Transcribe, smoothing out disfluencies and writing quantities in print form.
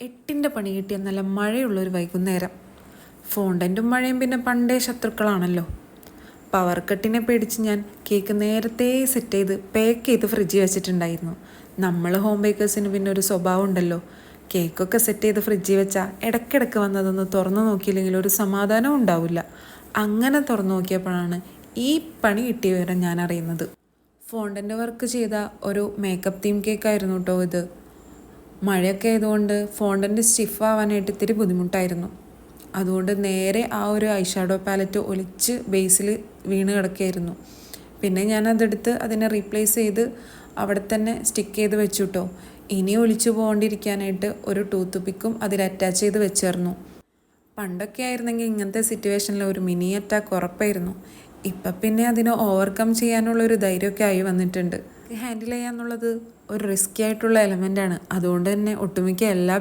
8ൻ്റെ പണി കിട്ടിയ നല്ല മഴയുള്ളൊരു വൈകുന്നേരം. ഫോണ്ടൻറ്റും മഴയും പിന്നെ പണ്ടേ ശത്രുക്കളാണല്ലോ. പവർ കട്ടിനെ പേടിച്ച് ഞാൻ കേക്ക് നേരത്തെ സെറ്റ് ചെയ്ത് പാക്ക് ചെയ്ത് ഫ്രിഡ്ജിൽ വെച്ചിട്ടുണ്ടായിരുന്നു. നമ്മൾ ഹോം ബേക്കേഴ്സിന് പിന്നെ ഒരു സ്വഭാവം ഉണ്ടല്ലോ, കേക്കൊക്കെ സെറ്റ് ചെയ്ത് ഫ്രിഡ്ജിൽ വെച്ചാൽ ഇടയ്ക്കിടയ്ക്ക് വന്നതൊന്ന് തുറന്നു നോക്കിയില്ലെങ്കിൽ ഒരു സമാധാനം ഉണ്ടാവില്ല. അങ്ങനെ തുറന്നു നോക്കിയപ്പോഴാണ് ഈ പണി കിട്ടിയ വിവരം ഞാൻ അറിയുന്നത്. ഫോണ്ടൻ്റ് വർക്ക് ചെയ്ത ഒരു മേക്കപ്പ് തീം കേക്കായിരുന്നു കേട്ടോ ഇത്. മഴയൊക്കെ ആയതുകൊണ്ട് ഫോണ്ടൻ്റ് സ്റ്റിഫ് ആവാനായിട്ട് ഇത്തിരി ബുദ്ധിമുട്ടായിരുന്നു. അതുകൊണ്ട് നേരെ ആ ഒരു ഐഷാഡോ പാലറ്റ് ഒലിച്ച് ബേസിൽ വീണ് കിടക്കുകയായിരുന്നു. പിന്നെ ഞാനതെടുത്ത് അതിനെ റീപ്ലേസ് ചെയ്ത് അവിടെ തന്നെ സ്റ്റിക്ക് ചെയ്ത് വെച്ചു കേട്ടോ. ഇനി ഒലിച്ചു പോകാണ്ടിരിക്കാനായിട്ട് ഒരു ടൂത്ത് പിക്കും അതിൽ അറ്റാച്ച് ചെയ്ത് വെച്ചിരുന്നു. പണ്ടൊക്കെ ആയിരുന്നെങ്കിൽ ഇങ്ങനത്തെ സിറ്റുവേഷനിൽ ഒരു മിനി അറ്റാക്ക് ഉറപ്പായിരുന്നു. ഇപ്പം പിന്നെ അതിനെ ഓവർകം ചെയ്യാനുള്ളൊരു ധൈര്യമൊക്കെ ആയി വന്നിട്ടുണ്ട്. ഹാൻഡിൽ ചെയ്യാന്നുള്ളത് ഒരു റിസ്ക്കി ആയിട്ടുള്ള എലമെൻ്റാണ്. അതുകൊണ്ട് തന്നെ ഒട്ടുമിക്ക എല്ലാ